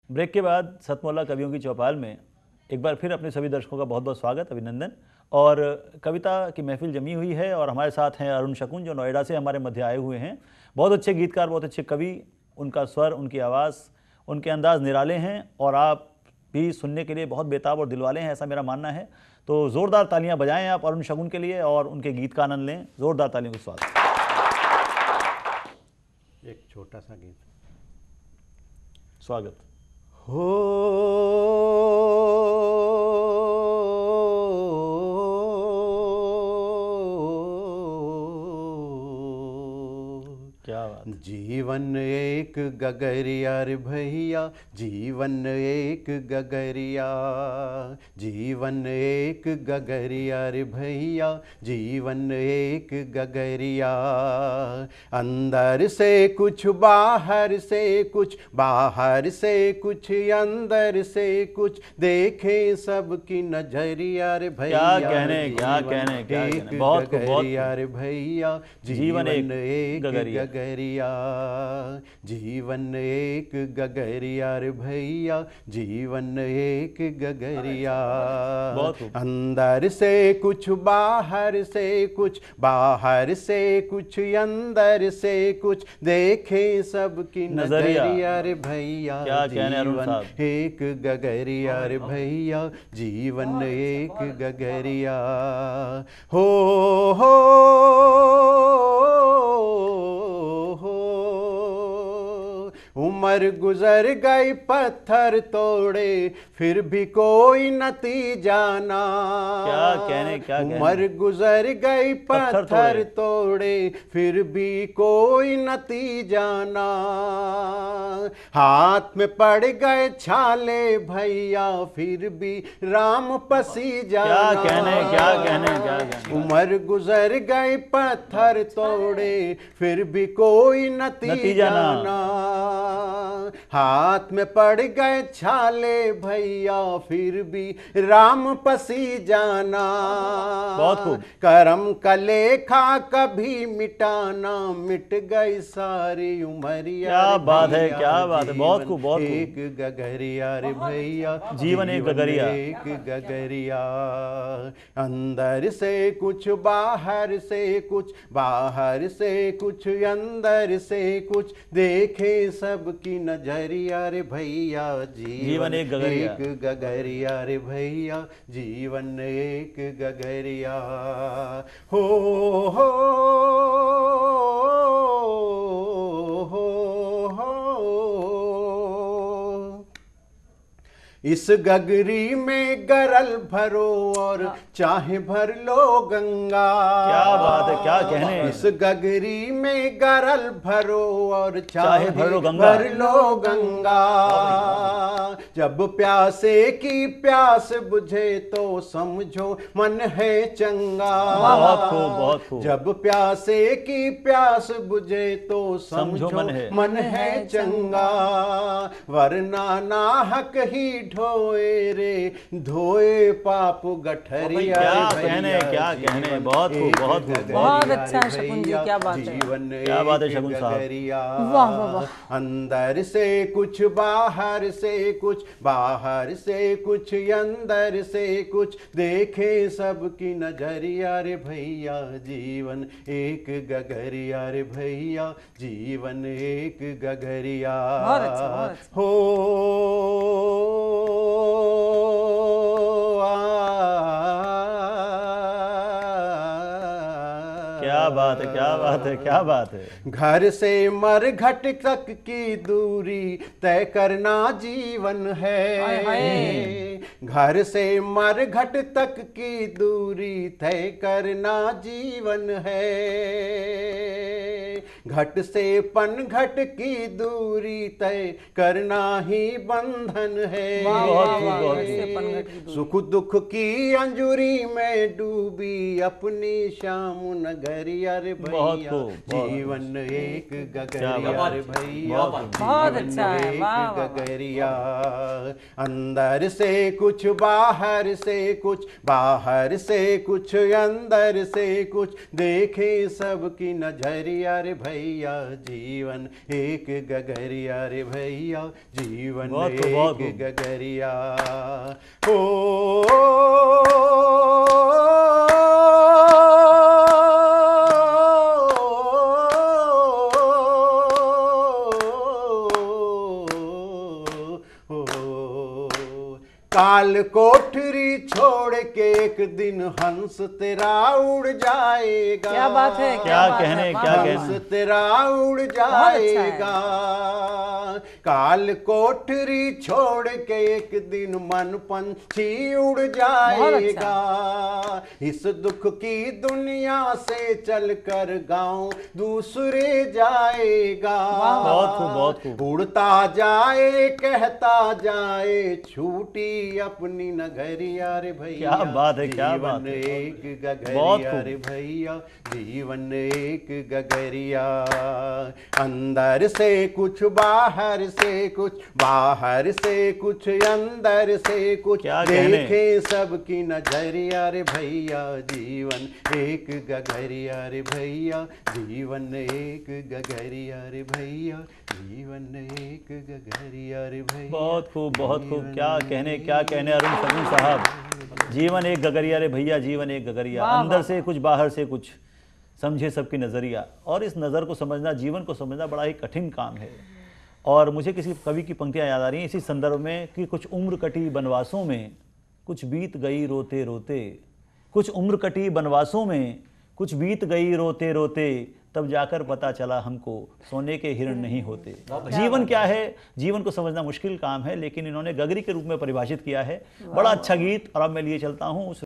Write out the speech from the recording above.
Break के बाद सतमोला कवियों की चौपाल में एक बार फिर अपने सभी दर्शकों का बहुत बहुत स्वागत, अभिनंदन। और कविता की महफिल जमी हुई है और हमारे साथ हैं अरुण शकुन, जो नोएडा से हमारे मध्य आए हुए हैं। बहुत अच्छे गीतकार, बहुत अच्छे कवि, उनका स्वर, उनकी आवाज़, उनके अंदाज निराले हैं और आप भी सुनने के लिए बहुत बेताब और दिलवाले हैं, ऐसा मेरा मानना है। तो ज़ोरदार तालियां बजाएं आप अरुण शकुन के लिए और उनके गीत का आनंद लें। ज़ोरदार तालियों के स्वागत। एक छोटा सा गीत। स्वागत हो क्या बात। जीवन एक गगरिया रे भैया, जीवन एक गगरिया, जीवन एक गगरिया रे भैया, जीवन एक गगरिया। अंदर से कुछ बाहर से कुछ, बाहर से कुछ अंदर से कुछ, देखे सबकी नजरिया रे भैया। क्या कहने, क्या कहने, क्या कहने। बहुत गगरिया रे भैया, जीवन एक गगरिया। गगरिया, जीवन एक गगरिया रे भैया, जीवन एक गगरिया। अंदर से कुछ बाहर से कुछ, बाहर से कुछ अंदर से कुछ, देखे सबकी नजरिया रे भैया। क्या कहने अरुण साहब। एक गगरिया रे भैया, जीवन एक गगरिया। हो उम्र गुजर गई पत्थर तोड़े, फिर भी कोई नतीजा ना। क्या कहने, क्या कहने। उम्र गुजर गई पत्थर तोड़े, फिर भी कोई नतीजा ना। हाथ में पड़ गए छाले भैया, फिर भी राम पसी जाना। क्या कहने, क्या कहने, क्या कहने। उम्र गुजर गई पत्थर तोड़े, फिर भी कोई नतीजा ना। हाथ में पड़ गए छाले भैया, फिर भी राम पसी जाना। बहुत खूब। करम का लेखा कभी मिटाना, मिट गई सारी उमरिया। क्या बात है, क्या बात है। बहुत खूब, बहुत खूब। एक गगरिया रे भैया, जीवन एक गगरिया। एक गगरिया। अंदर से कुछ बाहर से कुछ, बाहर से कुछ अंदर से कुछ, देखे सबकी नजरिया रे भैया। जीवन एक गगरिया। एक गगरिया रे भैया, जीवन एक गगरिया। हो हो इस गगरी में गरल भरो और चाहे भर लो गंगा। क्या बात है, क्या कहने। इस गगरी में गरल भरो और चाहे भर लो गंगा। भर लो गंगा। जब प्यासे की प्यास बुझे तो समझो मन है चंगा। बहुत खूब, बहुत खूब। जब प्यासे की प्यास बुझे तो समझो मन है चंगा। वरना नाहक ही ढोए रे, धोए पाप गठरिया। क्या कहने, क्या कहने। बहुत खूब, बहुत खूब। बहुत अच्छा शकुन जी, क्या बात है। जीवन क्या बात है शकुन साहब। वाह वाह वाह। अंदर से कुछ बाहर से कुछ, बाहर से कुछ अंदर से कुछ, देखे सबकी नजरिया रे भैया। जीवन एक गगरिया रे भैया, जीवन एक गगरिया। बहुत अच्छा, बहुत अच्छा। हो क्या बात है, क्या बात है, क्या बात है। घर से मरघट तक की दूरी तय करना जीवन है। घर से मरघट तक की दूरी तय करना जीवन है। घट से पनघट की दूरी तय करना ही बंधन है। सुख दुख की अंजुरी में डूबी अपनी शाम नगरिया रे भैया। जीवन एक गगरिया रे भैया, बहुत अच्छा है। एक गगरिया। अंदर से कुछ बाहर से कुछ, बाहर से कुछ अंदर से कुछ, देखे सबकी नजरिया रे भैया जीवन एक गगरिया रे भैया जीवन एक गगरिया। काल कोठरी छोड़ के एक दिन हंस तेरा उड़ जाएगा। क्या बात है, क्या कहने, क्या हंस कहने। तेरा उड़ अच्छा है। जाएगा। काल कोठरी छोड़ के एक दिन मन पंछी उड़ जाएगा। इस दुख की दुनिया से चलकर गांव दूसरे जाएगा। बहुत खूब, बहुत खूब। उड़ता जाए कहता जाए छूटी अपनी नगरिया रे भैया। क्या बात है, क्या बात जीवन है। एक बहुत गगरिया खूब। रे भैया जीवन एक गगरिया। अंदर से कुछ बाहर से कुछ, बाहर से कुछ अंदर से कुछ, क्या कहने। देखे सबकी नजरिया रे भैया जीवन एक गगरिया रे भैया जीवन एक गगरिया रे भैया जीवन एक गगरिया रे भैया। बहुत खूब, बहुत खूब। क्या कहने, क्या कहने अरुण शकुन साहब। जीवन एक गगरिया रे भैया जीवन एक गगरिया, अंदर से कुछ बाहर से कुछ, समझे सबकी नज़रिया। और इस नज़र को समझना, जीवन को समझना बड़ा ही कठिन काम है। और मुझे किसी कवि की पंक्तियाँ याद आ रही हैं इसी संदर्भ में कि कुछ उम्र कटी बनवासों में, कुछ बीत गई रोते रोते। कुछ उम्र कटी बनवासों में, कुछ बीत गई रोते रोते, तब जाकर पता चला हमको सोने के हिरण नहीं होते। जीवन क्या है, जीवन को समझना मुश्किल काम है, लेकिन इन्होंने गगरी के रूप में परिभाषित किया है। बड़ा अच्छा गीत। और अब मैं लिए चलता हूँ उस